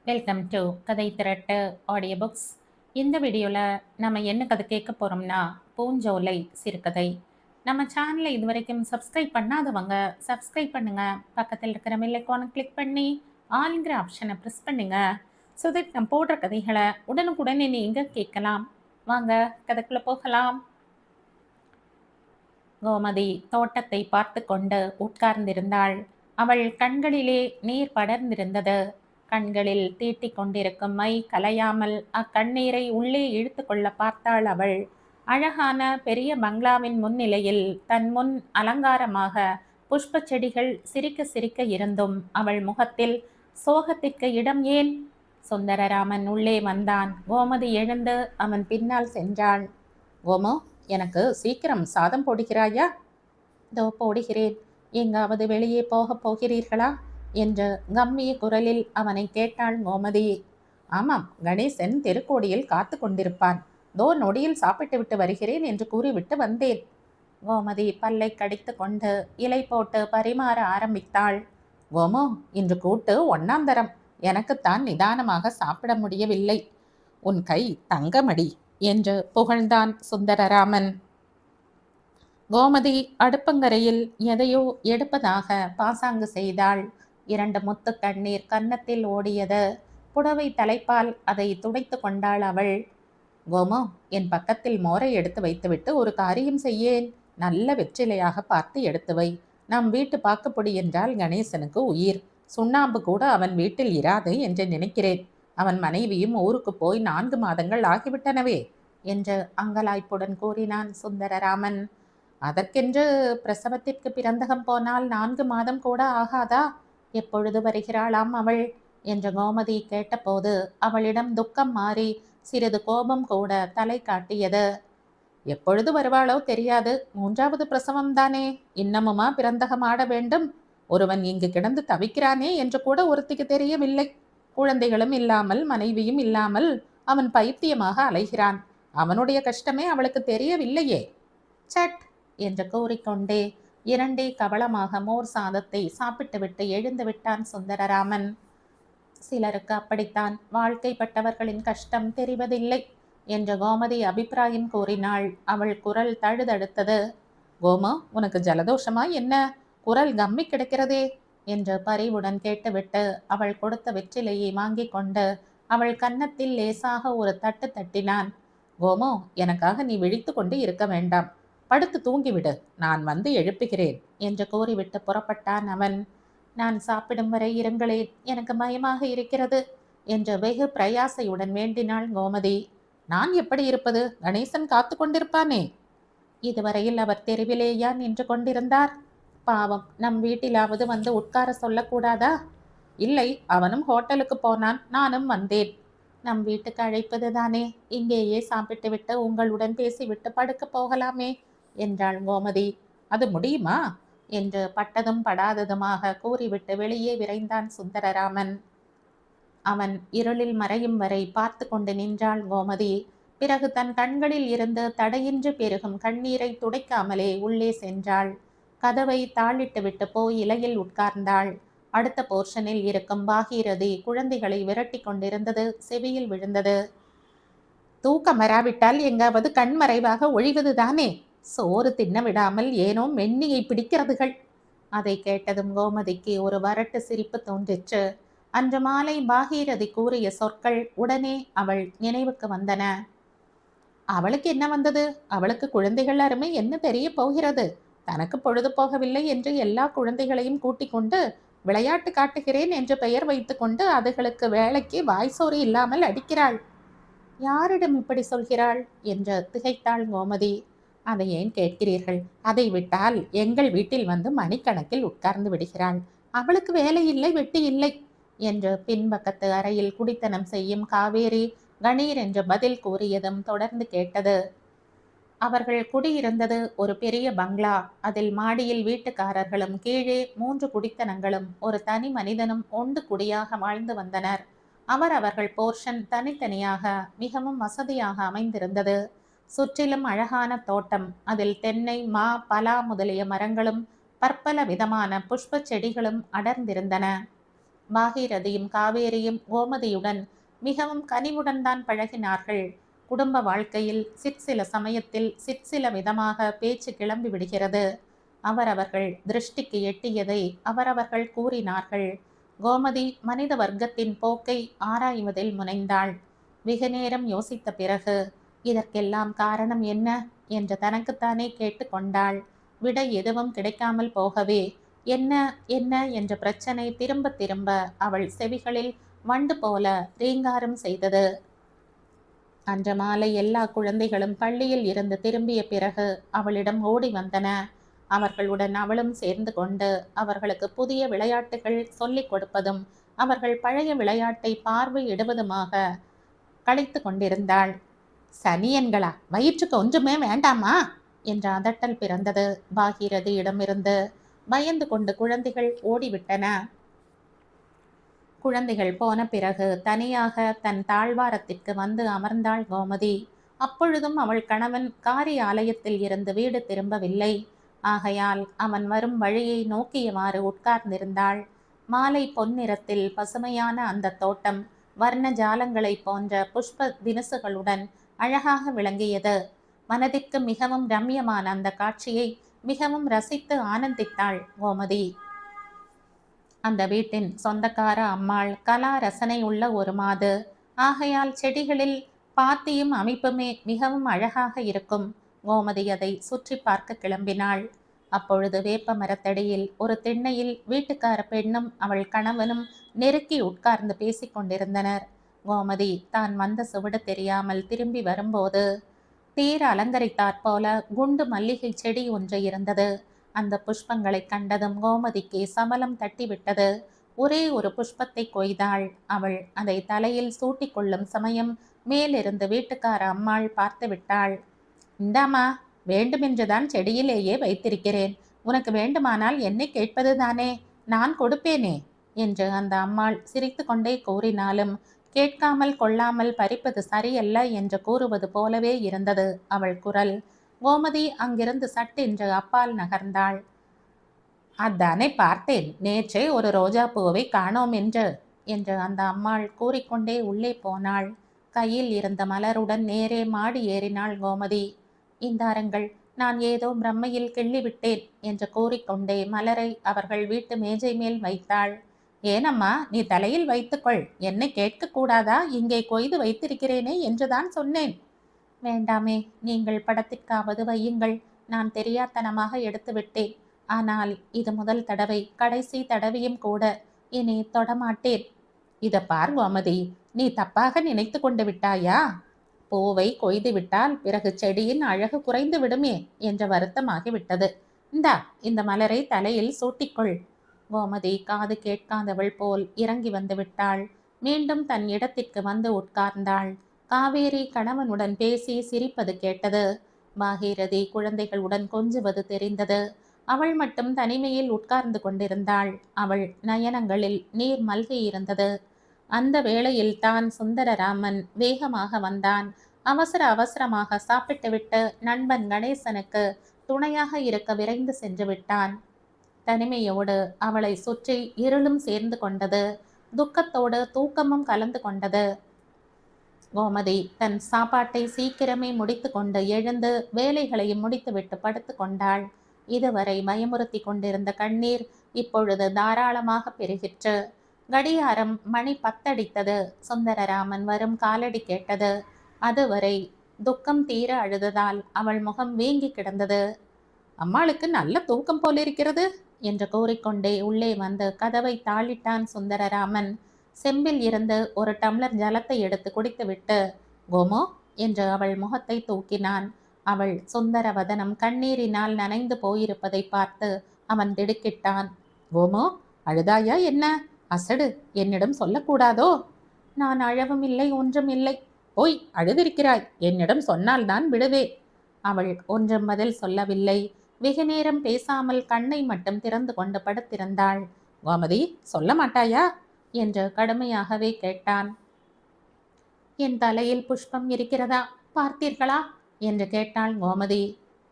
Welcome to கதை திரட்டு audio books. இந்த வீடியோவில் நம்ம என்ன கதை கேட்க போகிறோம்னா பூஞ்சோலை சிறுகதை. நம்ம சேனலை இது வரைக்கும் சப்ஸ்கிரைப் பண்ணாதவங்க சப்ஸ்கிரைப் பண்ணுங்க. பக்கத்தில் இருக்கிற பெல் ஐகானை கிளிக் பண்ணி ஆல்ங்கிற ஆப்ஷனை ப்ரெஸ் பண்ணுங்க. ஸோ தட் நம்ம போடுற கதைகளை உடனுக்குடனே நீங்கள் கேட்கலாம். வாங்க கதைக்குள்ளே போகலாம். கோமதி தோட்டத்தை பார்த்து கொண்டு உட்கார்ந்திருந்தாள். அவள் கண்களிலே நீர் படர்ந்திருந்தது. கண்களில் தீட்டிக் கொண்டிருக்கும் மை கலையாமல் அக்கண்ணீரை உள்ளே இழுத்து கொள்ள பார்த்தாள் அவள். அழகான பெரிய பங்களாவின் முன்னிலையில் தன் முன் அலங்காரமாக புஷ்ப செடிகள் சிரிக்க சிரிக்க இருந்தும் அவள் முகத்தில் சோகத்திற்கு இடம் ஏன்? சுந்தரராமன் உள்ளே வந்தான். கோமதி எழுந்து அவன் பின்னால் சென்றாள். கோமோ, எனக்கு சீக்கிரம் சாதம் போடுகிறாயா? தோ போடுகிறேன். எங்காவது வெளியே போகப் போகிறீர்களா என்று கம்மிய குரலில் அவனை கேட்டாள் கோமதி. ஆமாம், கணேசன் தெருக்கோடியில் காத்து கொண்டிருப்பான். தோ நொடியில் சாப்பிட்டு விட்டு வருகிறேன் என்று கூறிவிட்டு வந்தேன். கோமதி பல்லை கடித்து கொண்டு இலை போட்டு பரிமாற ஆரம்பித்தாள். கோமோ, இன்று கூட்டு ஒன்னாந்தரம். எனக்குத்தான் நிதானமாக சாப்பிட முடியவில்லை. உன் கை தங்கமடி என்று புகழ்ந்தான் சுந்தரராமன். கோமதி அடுப்பங்கரையில் எதையோ எடுப்பதாக பாசாங்கு செய்தாள். 2 முத்து கண்ணீர் கன்னத்தில் ஓடியது. புடவை தலைப்பால் அதை துடைத்து கொண்டாள் அவள். கோமோ, என் பக்கத்தில் மோரை எடுத்து வைத்துவிட்டு ஒரு காரியம் செய்யேன். நல்ல வெற்றிலையாக பார்த்து எடுத்து வை. நம் வீட்டு பாக்குப்பொடி என்றால் கணேசனுக்கு உயிர். சுண்ணாம்பு கூட அவன் வீட்டில் இராது என்று நினைக்கிறேன். அவன் மனைவியும் ஊருக்கு போய் 4 மாதங்கள் ஆகிவிட்டனவே என்று அங்கலாய்ப்புடன் கூறினான் சுந்தரராமன். அதற்கென்று பிரசவத்திற்கு பிறந்தகம் போனால் 4 மாதம் கூட ஆகாதா? எப்பொழுது வருகிறாளாம் அவள் என்று கோமதி கேட்டபோது அவளிடம் துக்கம் மாறி சிறிது கோபம் கூட தலை காட்டியது. எப்பொழுது வருவாளோ தெரியாது. 3வது பிரசவம் தானே, இன்னமுமா பிறந்தகம் ஆட வேண்டும்? ஒருவன் இங்கு கிடந்து தவிக்கிறானே என்று கூட ஒருத்திக்கு தெரியவில்லை. குழந்தைகளும் இல்லாமல் மனைவியும் இல்லாமல் அவன் பைத்தியமாக அலைகிறான். அவனுடைய கஷ்டமே அவளுக்கு தெரியவில்லையே. சட் என்று கூறிக்கொண்டே 2 கவளமாக மோர் சாதத்தை சாப்பிட்டுவிட்டு எழுந்து விட்டான் சுந்தரராமன். சிலருக்கு அப்படித்தான் வாழ்க்கைப்பட்டவர்களின் கஷ்டம் தெரிவதில்லை என்று கோமதி அபிப்பிராயம் கூறினாள். அவள் குரல் தழுதழுத்தது. கோமா, உனக்கு ஜலதோஷமா என்ன? குரல் கம்மி கிடக்கிறதே என்று பரிவுடன் கேட்டுவிட்டு அவள் கொடுத்த வெற்றிலையை வாங்கி கொண்டு அவள் கன்னத்தில் லேசாக ஒரு தட்டு தட்டினான். கோமோ, எனக்காக நீ விழித்து கொண்டு இருக்க வேண்டாம். படுத்து தூங்கிவிடு, நான் வந்து எழுப்புகிறேன் என்று கூறிவிட்டு புறப்பட்டான் அவன். நான் சாப்பிடும் வரை இருங்களேன், எனக்கு பயமாக இருக்கிறது என்று வெகு பிரயாசையுடன் வேண்டினாள் கோமதி. நான் எப்படி இருப்பது? கணேசன் காத்து கொண்டிருப்பானே. இதுவரையில் அவர் தெருவிலேயா நின்று கொண்டிருந்தார்? பாவம், நம் வீட்டிலாவது வந்து உட்கார சொல்லக்கூடாதா? இல்லை, அவனும் ஹோட்டலுக்கு போனான், நானும் வந்தேன். நம் வீட்டுக்கு அழைப்பது தானே, இங்கேயே சாப்பிட்டு விட்டு உங்களுடன் பேசிவிட்டு படுக்க போகலாமே என்றாள் கோமதி. அது முடியுமா என்று பட்டதும் படாததுமாக கூறிவிட்டு வெளியே விரைந்தான் சுந்தரராமன். அவன் இருளில் மறையும் வரை பார்த்து கொண்டு நின்றாள் கோமதி. பிறகு தன் கண்களில் இருந்து தடையின்றி பெருகும் கண்ணீரை துடைக்காமலே உள்ளே சென்றாள். கதவை தாளிட்டு விட்டு போய் இலையில் உட்கார்ந்தாள். அடுத்த போர்ஷனில் இருக்கும் பாகீரதி குழந்தைகளை விரட்டி கொண்டிருந்தது செவியில் விழுந்தது. தூக்கம் வராவிட்டால் எங்காவது கண்மறைவாக ஒழிவதுதானே. சோறு தின்ன விடாமல் ஏனோ மென்னியை பிடிக்கிறதுகள். அதை கேட்டதும் கோமதிக்கு ஒரு வரட்டு சிரிப்பு தோன்றிற்று. அன்று மாலை பாகீரதி கூறிய சொற்கள் உடனே அவள் நினைவுக்கு வந்தன. அவளுக்கு என்ன வந்தது? அவளுக்கு குழந்தைகள் அருமை என்ன தெரிய போகிறது? தனக்கு பொழுது போகவில்லை என்று எல்லா குழந்தைகளையும் கூட்டிக் கொண்டு விளையாட்டு காட்டுகிறேன் என்று பெயர் வைத்துக்கொண்டு அதுகளுக்கு வேலைக்கு வாய்சோறு இல்லாமல் அடிக்கிறாள். யாரிடம் இப்படி சொல்கிறாள் என்று திகைத்தாள் கோமதி. அதை ஏன் கேட்கிறீர்கள்? அதை விட்டால் எங்கள் வீட்டில் வந்து மணிக்கணக்கில் உட்கார்ந்து விடுகிறாள். அவளுக்கு வேலை இல்லை, வெட்டி இல்லை என்று பின்பக்கத்து அறையில் குடித்தனம் செய்யும் காவேரி கணீர் என்று பதில் கூறியதும் தொடர்ந்து கேட்டது. அவர்கள் குடியிருந்தது ஒரு பெரிய பங்களா. அதில் மாடியில் வீட்டுக்காரர்களும் கீழே 3 குடித்தனங்களும் ஒரு தனி மனிதனும் ஒன்று குடியாக வாழ்ந்து வந்தனர். அவர்கள் போர்ஷன் தனித்தனியாக மிகவும் வசதியாக அமைந்திருந்தது. சுற்றிலும் அழகான தோட்டம். அதில் தென்னை, மா, பலா முதலிய மரங்களும் பற்பல விதமான புஷ்ப செடிகளும் அடர்ந்திருந்தன. பாகீரதியும் காவேரியும் கோமதியுடன் மிகவும் கனிவுடன் தான் பழகினார்கள். குடும்ப வாழ்க்கையில் சிற்சில சமயத்தில் சிற்சில விதமாக பேச்சு கிளம்பி விடுகிறது. அவரவர்கள் திருஷ்டிக்கு எட்டியதை அவரவர்கள் கூறினார்கள். கோமதி மனித வர்க்கத்தின் போக்கை ஆராய்வதில் முனைந்தாள். வெகு நேரம் யோசித்த பிறகு இதற்கெல்லாம் காரணம் என்ன என்று தனக்குத்தானே கேட்டுக்கொண்டாள். விடை எதுவும் கிடைக்காமல் போகவே என்ன என்ன என்ற பிரச்சனை திரும்ப திரும்ப அவள் செவிகளில் வண்டு போல ரீங்காரம் செய்தது. அன்று மாலை எல்லா குழந்தைகளும் பள்ளியில் இருந்து திரும்பிய பிறகு அவளிடம் ஓடி வந்தன. அவர்களுடன் அவளும் சேர்ந்து கொண்டு அவர்களுக்கு புதிய விளையாட்டுகள் சொல்லிக் கொடுப்பதும் அவர்கள் பழைய விளையாட்டை பார்வையிடுவதுமாக கழித்து கொண்டிருந்தாள். சனியன்களா, வயிற்றுக்கு ஒன்றுமே வேண்டாமா என்ற அதட்டல் பிறந்தது பாகீரதியிடமிருந்து. பயந்து கொண்டு குழந்தைகள் ஓடிவிட்டன. குழந்தைகள் போன பிறகு தனியாக தன் தாழ்வாரத்திற்கு வந்து அமர்ந்தாள் கோமதி. அப்பொழுதும் அவள் கணவன் காரியாலயத்தில் இருந்து வீடு திரும்பவில்லை. ஆகையால் அவன் வரும் வழியை நோக்கியவாறு உட்கார்ந்திருந்தாள். மாலை பொன்னிறத்தில் பசுமையான அந்த தோட்டம் வர்ண ஜாலங்களை போன்ற புஷ்ப தினசுகளுடன் அழகாக விளங்கியது. மனதிற்கு மிகவும் ரம்யமான அந்த காட்சியை மிகவும் ரசித்து ஆனந்தித்தாள் கோமதி. அந்த வீட்டின் சொந்தக்கார அம்மாள் கலா ரசனை உள்ள ஒரு மாது. ஆகையால் செடிகளில் பாத்தியும் அமைப்புமே மிகவும் அழகாக இருக்கும். கோமதி அதை சுற்றி பார்க்க கிளம்பினாள். அப்பொழுது வேப்ப மரத்தடியில் ஒரு திண்ணையில் வீட்டுக்கார பெண்ணும் அவள் கணவனும் நெருக்கி உட்கார்ந்து பேசிக்கொண்டிருந்தனர். கோமதி தான் வந்த சுவடு தெரியாமல் திரும்பி வரும்போது தேர் அலங்கரித்தாற்போல குண்டு மல்லிகை செடி ஒன்று இருந்தது. அந்த புஷ்பங்களை கண்டதும் கோமதிக்கு சபலம் தட்டிவிட்டது. ஒரே ஒரு புஷ்பத்தை கொய்தாள். அவள் அதை தலையில் சூட்டி கொள்ளும் சமயம் மேலிருந்து வீட்டுக்கார அம்மாள் பார்த்து விட்டாள். இந்தாமா, வேண்டுமென்றுதான் செடியிலேயே வைத்திருக்கிறேன். உனக்கு வேண்டுமானால் என்னை கேட்பது தானே, நான் கொடுப்பேனே என்று அந்த அம்மாள் சிரித்து கொண்டே கூறினாலும் கேட்காமல் கொள்ளாமல் பறிப்பது சரியல்ல என்று கூறுவது போலவே இருந்தது அவள் குரல். கோமதி அங்கிருந்து சட்டென்று அப்பால் நகர்ந்தாள். அதானே பார்த்தேன், நேற்றே ஒரு ரோஜா பூவை காணோம் என்று அந்த அம்மாள் கூறிக்கொண்டே உள்ளே போனாள். கையில் இருந்த மலருடன் நேரே மாடி ஏறினாள் கோமதி. இந்தாருங்கள், நான் ஏதோ பிரம்மையில் கிள்ளிவிட்டேன் என்று கூறிக்கொண்டே மலரை அவர்கள் வீட்டு மேஜை மேல் வைத்தாள். ஏனம்மா, நீ தலையில் வைத்துக்கொள், என்னை கேட்கக்கூடாதா? இங்கே கொய்து வைத்திருக்கிறேனே என்றுதான் சொன்னேன். வேண்டாமே, நீங்கள் படத்திற்காவது வையுங்கள். நான் தெரியாத்தனமாக எடுத்து விட்டேன். ஆனால் இது முதல் தடவை, கடைசி தடவையும் கூட. இனி தொடமாட்டேன். இத பார் கோமதி, நீ தப்பாக நினைத்து கொண்டு விட்டாயா? பூவை கொய்து விட்டால் பிறகு செடியின் அழகு குறைந்து விடுமே என்ற வருத்தமாகிவிட்டது. இந்தா, இந்த மலரை தலையில் சூட்டிக்கொள். கோமதி காது கேட்காதவள் போல் இறங்கி வந்து விட்டாள். மீண்டும் தன் இடத்திற்கு வந்து உட்கார்ந்தாள். காவேரி கணவனுடன் பேசி சிரிப்பது கேட்டது. பாகீரதி குழந்தைகளுடன் கொஞ்சுவது தெரிந்தது. அவள் மட்டும் தனிமையில் உட்கார்ந்து கொண்டிருந்தாள். அவள் நயனங்களில் நீர் மல்கி இருந்தது. அந்த வேளையில் தான் சுந்தரராமன் வேகமாக வந்தான். அவசர அவசரமாக சாப்பிட்டுவிட்டு நண்பன் கணேசனுக்கு துணையாக இருக்க விரைந்து சென்று விட்டான். தனிமையோடு அவளை சுற்றி இருளும் சேர்ந்து கொண்டது. துக்கத்தோடு தூக்கமும் கலந்து கொண்டது. கோமதி தன் சாப்பாட்டை சீக்கிரமே முடித்து கொண்டு எழுந்து வேலைகளையும் முடித்துவிட்டு படுத்து கொண்டாள். இதுவரை பயமுறுத்தி கொண்டிருந்த கண்ணீர் இப்பொழுது தாராளமாக பெருகிற்று. கடியாரம் மணி 10 அடித்தது. சுந்தரராமன் வரும் காலடி கேட்டது. அதுவரை துக்கம் தீர அழுததால் அவள் முகம் வீங்கி கிடந்தது. அம்மாளுக்கு நல்ல தூக்கம் போலிருக்கிறது என்று கூறிக்கொண்டே உள்ளே வந்து கதவை தாளிட்டான் சுந்தரராமன். செம்பில் இருந்து ஒரு டம்ளர் ஜலத்தை எடுத்து குடித்துவிட்டு, கோமோ என்று அவள் முகத்தை தூக்கினான். அவள் சுந்தர வதனம் கண்ணீரினால் நனைந்து போயிருப்பதை பார்த்து அவன் திடுக்கிட்டான். கோமோ, அழுதாயா என்ன? அசடு, என்னிடம் சொல்லக்கூடாதோ? நான் அழவும் இல்லை, ஒன்றும் இல்லை. போய் அழுதிருக்கிறாய், என்னிடம் சொன்னால் நான் விடுவே. அவள் ஒன்றும் பதில் சொல்லவில்லை. வெகு நேரம் பேசாமல் கண்ணை மட்டும் திறந்து கொண்டு படுத்திருந்தாள். கோமதி, சொல்ல மாட்டாயா என்று கடுமையாகவே கேட்டான். என் தலையில் புஷ்பம் இருக்கிறதா, பார்த்தீர்களா என்று கேட்டாள் கோமதி.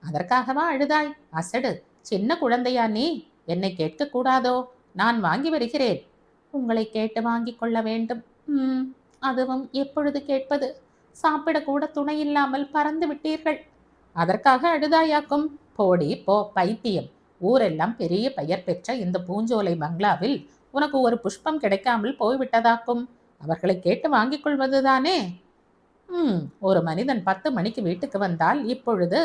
அதற்காகவா அழுதாய்? அசடு, சின்ன குழந்தையா நீ? என்னை கேட்கக்கூடாதோ? நான் வாங்கி வருகிறேன். உங்களை கேட்டு வாங்கிக் கொள்ள வேண்டும். ம் அதுவும் எப்பொழுது கேட்பது? சாப்பிடக்கூட துணை இல்லாமல் பறந்து விட்டீர்கள். அதற்காக அழுதாயாக்கும்? போடி போ பைத்தியம். ஊரெல்லாம் பெரிய பெயர் பெற்ற இந்த பூஞ்சோலை பங்களாவில் உனக்கு ஒரு புஷ்பம் கிடைக்காமல் போய்விட்டதாக்கும். அவர்களை கேட்டு வாங்கிக் கொள்வதுதானே. ஒரு மனிதன் 10 மணிக்கு வீட்டுக்கு வந்தால் இப்பொழுது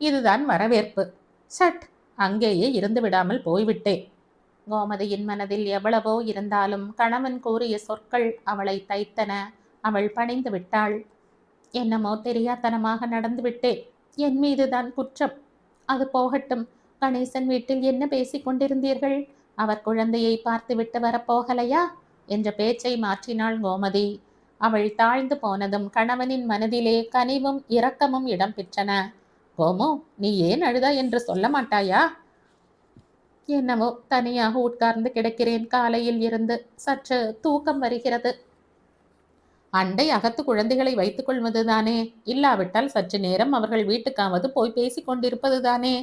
இதுதான் வரவேற்பு. சட், அங்கேயே இருந்து விடாமல் போய்விட்டேன். கோமதியின் மனதில் எவ்வளவோ இருந்தாலும் கணவன் கூறிய சொற்கள் அவளை தைத்தன. அவள் பணிந்து விட்டாள். என்னமோ தெரியாத்தனமாக நடந்துவிட்டேன். என் மீதுதான் குற்றம். அது போகட்டும். கணேசன் வீட்டில் என்ன பேசிக் கொண்டிருந்தீர்கள்? அவர் குழந்தையை பார்த்துவிட்டு வரப்போகலையா என்ற பேச்சை மாற்றினாள் கோமதி. அவள் தாழ்ந்து போனதும் கணவனின் மனதிலே கனிவும் இரக்கமும் இடம் பெற்றன. கோமு, நீ ஏன் அழுதா என்று சொல்ல மாட்டாயா? என்னவோ தனியாக உட்கார்ந்து கிடக்கிறேன். காலையில் இருந்து சற்று தூக்கம் வருகிறது. அண்டை அகத்து குழந்தைகளை வைத்துக் கொள்வதுதானே. இல்லாவிட்டால் சற்று நேரம் அவர்கள் வீட்டுக்காவது போய் பேசிக் கொண்டிருப்பதுதானே.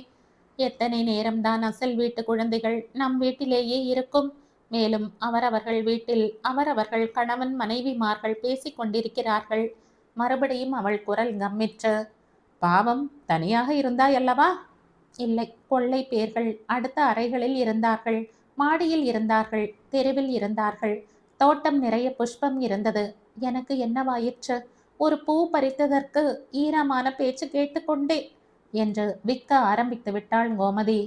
எத்தனை நேரம்தான் அசல் வீட்டு குழந்தைகள் நம் வீட்டிலேயே இருக்கும். மேலும் அவரவர்கள் வீட்டில் அவரவர்கள் கணவன் மனைவிமார்கள் பேசிக் கொண்டிருக்கிறார்கள். மறுபடியும் அவள் குரல் கம்மிற்று. பாவம், தனியாக இருந்தாயல்லவா? இல்லை, கொள்ளை பேர்கள் அடுத்த அறைகளில் இருந்தார்கள், மாடியில் இருந்தார்கள், தெருவில் இருந்தார்கள். தோட்டம் நிறைய புஷ்பம் இருந்தது. எனக்கு என்னவாயிற்று? ஒரு பூ பறித்ததற்கு ஈரமான பேச்சு கேட்டுக்கொண்டே என்று விற்க ஆரம்பித்து விட்டாள் கோமதி.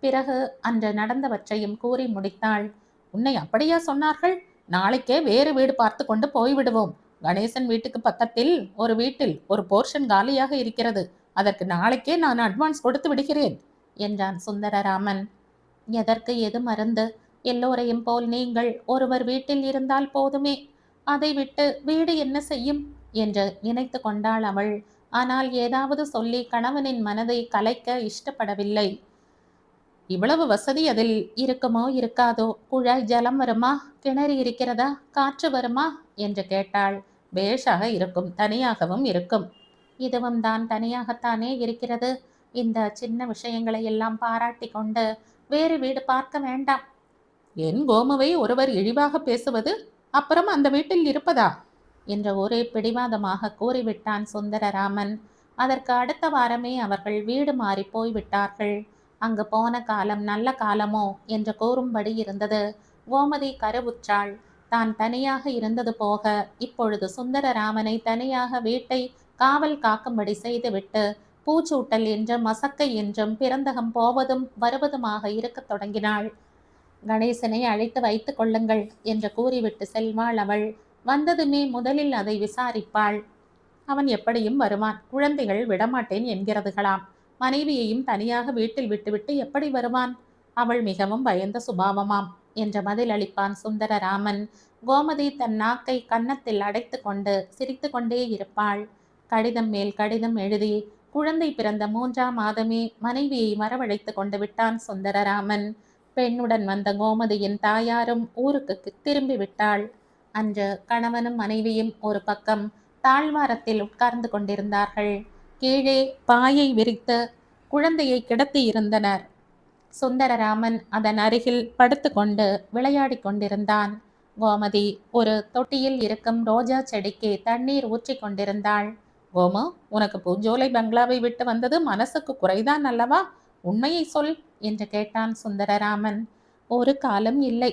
பிறகு அன்று நடந்தவற்றையும் கூறி முடித்தாள். உன்னை அப்படியா சொன்னார்கள்? நாளைக்கே வேறு வீடு பார்த்து கொண்டு போய்விடுவோம். கணேசன் வீட்டுக்கு பக்கத்தில் ஒரு வீட்டில் ஒரு போர்ஷன் காலியாக இருக்கிறது. அதற்கு நாளைக்கே நான் அட்வான்ஸ் கொடுத்து விடுகிறேன் என்றான் சுந்தரராமன். எதற்கு எது மருந்து? எல்லோரையும் போல் நீங்கள் ஒருவர் வீட்டில் இருந்தால் போதுமே. அதை விட்டு வீடு என்ன செய்யும் என்று நினைத்து கொண்டாள் அவள். ஆனால் ஏதாவது சொல்லி கணவனின் மனதை கலைக்க இஷ்டப்படவில்லை. இவ்வளவு வசதி அதில் இருக்குமோ இருக்காதோ? குழாய் ஜலம் வருமா? கிணறு இருக்கிறதா? காற்று வருமா என்று கேட்டாள். பேஷாக இருக்கும், தனியாகவும் இருக்கும். இதுவும் தான் தனியாகத்தானே இருக்கிறது. இந்த சின்ன விஷயங்களை எல்லாம் பாராட்டி கொண்டு வேறு வீடு பார்க்க வேண்டாம். என் கோமுவை ஒருவர் இழிவாக பேசுவது அப்புறம் அந்த வீட்டில் இருப்பதா என்ற ஒரே பிடிவாதமாக கூறிவிட்டான் சுந்தரராமன். அதற்கு அடுத்த வாரமே அவர்கள் வீடு மாறி போய்விட்டார்கள். அங்கு போன காலம் நல்ல காலமோ என்று கூறும்படி இருந்தது. கோமதி கருவுற்றாள். தான் தனியாக இருந்தது போக இப்பொழுது சுந்தரராமனை தனியாக வீட்டை காவல் காக்கும்படி செய்துவிட்டு பூச்சூட்டல் என்றும் மசக்கை என்றும் பிறந்தகம் போவதும் வருவதுமாக இருக்கத் தொடங்கினாள். கணேசனை அழைத்து வைத்துக் கொள்ளுங்கள் என்று கூறிவிட்டு செல்வாள் அவள். வந்ததுமே முதலில் அதை விசாரிப்பாள். அவன் எப்படியும் வருவான். குழந்தைகள் விடமாட்டேன் என்கிறதுகளாம். மனைவியையும் தனியாக வீட்டில் விட்டுவிட்டு எப்படி வருவான்? அவள் மிகவும் பயந்த சுபாவமாம் என்ற பதில் அளிப்பான் சுந்தரராமன். கோமதி தன் நாக்கை கன்னத்தில் அடைத்து கொண்டு சிரித்து கொண்டே இருப்பாள். கடிதம் மேல் கடிதம் எழுதி குழந்தை பிறந்த 3ஆம் மாதமே மனைவியை வரவழைத்து கொண்டு விட்டான் சுந்தரராமன். பெண்ணுடன் வந்த கோமதியின் தாயாரும் ஊருக்கு திரும்பி விட்டாள். அன்று கணவனும் மனைவியும் ஒரு பக்கம் தாழ்வாரத்தில் உட்கார்ந்து கொண்டிருந்தார்கள். கீழே பாயை விரித்து குழந்தையை கிடத்தி இருந்தனர். சுந்தரராமன் அதன் அருகில் படுத்து கொண்டு விளையாடி கொண்டிருந்தான். கோமதி ஒரு தொட்டியில் இருக்கும் ரோஜா செடிக்கு தண்ணீர் ஊற்றி கொண்டிருந்தாள். கோமு, உனக்கு பூஞ்சோலை பங்களாவை விட்டு வந்தது மனசுக்கு குறைதான் அல்லவா? உண்மையை சொல் என்று கேட்டான் சுந்தரராமன். ஒரு காலம் இல்லை.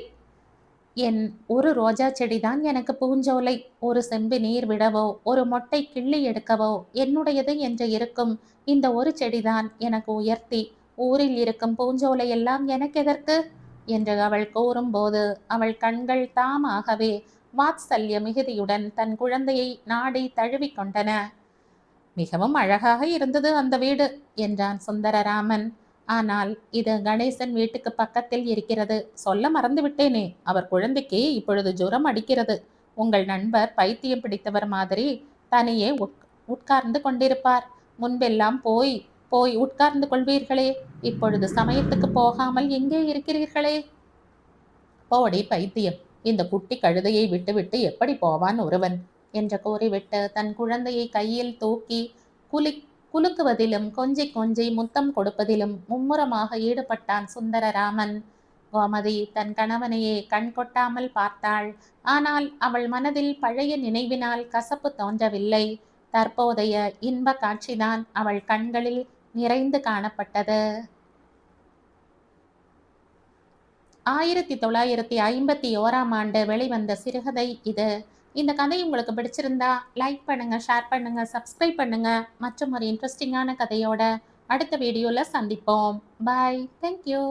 என் ஒரு ரோஜா செடிதான் எனக்கு பூஞ்சோலை. ஒரு செம்பு நீர் விடவோ ஒரு மொட்டை கிள்ளி எடுக்கவோ என்னுடையது என்று இருக்கும் இந்த ஒரு செடிதான் எனக்கு உயர்த்தி. ஊரில் இருக்கும் பூஞ்சோலை எல்லாம் எனக்கெதற்கு என்று அவள் கூறும்போது அவள் கண்கள் தாமாகவே வாத்சல்ய மிகுதியுடன் தன் குழந்தையை நாடி தழுவி கொண்டன. மிகவும் அழகாக இருந்தது அந்த வீடு என்றான் சுந்தரராமன். ஆனால் இது கணேசன் வீட்டுக்கு பக்கத்தில் இருக்கிறது. சொல்ல மறந்து விட்டேனே, அவர் குழந்தைக்கு இப்பொழுது ஜுரம் அடிக்கிறது. உங்கள் நண்பர் பைத்தியம் பிடித்தவர் மாதிரி தனியே உட்கார்ந்து கொண்டிருப்பார். முன்பெல்லாம் போய் போய் உட்கார்ந்து கொள்வீர்களே, இப்பொழுது சமயத்துக்கு போகாமல் எங்கே இருக்கிறீர்களே? போடி பைத்தியம், இந்த குட்டி கழுதையை விட்டுவிட்டு எப்படி போவான் ஒருவன் என்று கூறிவிட்டு தன் குழந்தையை கையில் தூக்கி குலுக்குவதிலும் கொஞ்சி கொஞ்சி முத்தம் கொடுப்பதிலும் மும்முரமாக ஈடுபட்டான் சுந்தரராமன். கோமதி தன் கணவனையே கண் கொட்டாமல் பார்த்தாள். ஆனால் அவள் மனதில் பழைய நினைவினால் கசப்பு தோன்றவில்லை. தற்போதைய இன்ப காட்சிதான் அவள் கண்களில் நிறைந்து காணப்பட்டது. 1951ஆம் ஆண்டு வெளிவந்த சிறுகதை இது. இந்த கதை உங்களுக்கு பிடிச்சிருந்தா லைக் பண்ணுங்க, ஷேர் பண்ணுங்க, சப்ஸ்கிரைப் பண்ணுங்க. மற்றும் ஒரு இன்ட்ரெஸ்டிங்கான கதையோட அடுத்த வீடியோல சந்திப்போம். பாய். தேங்க்யூ.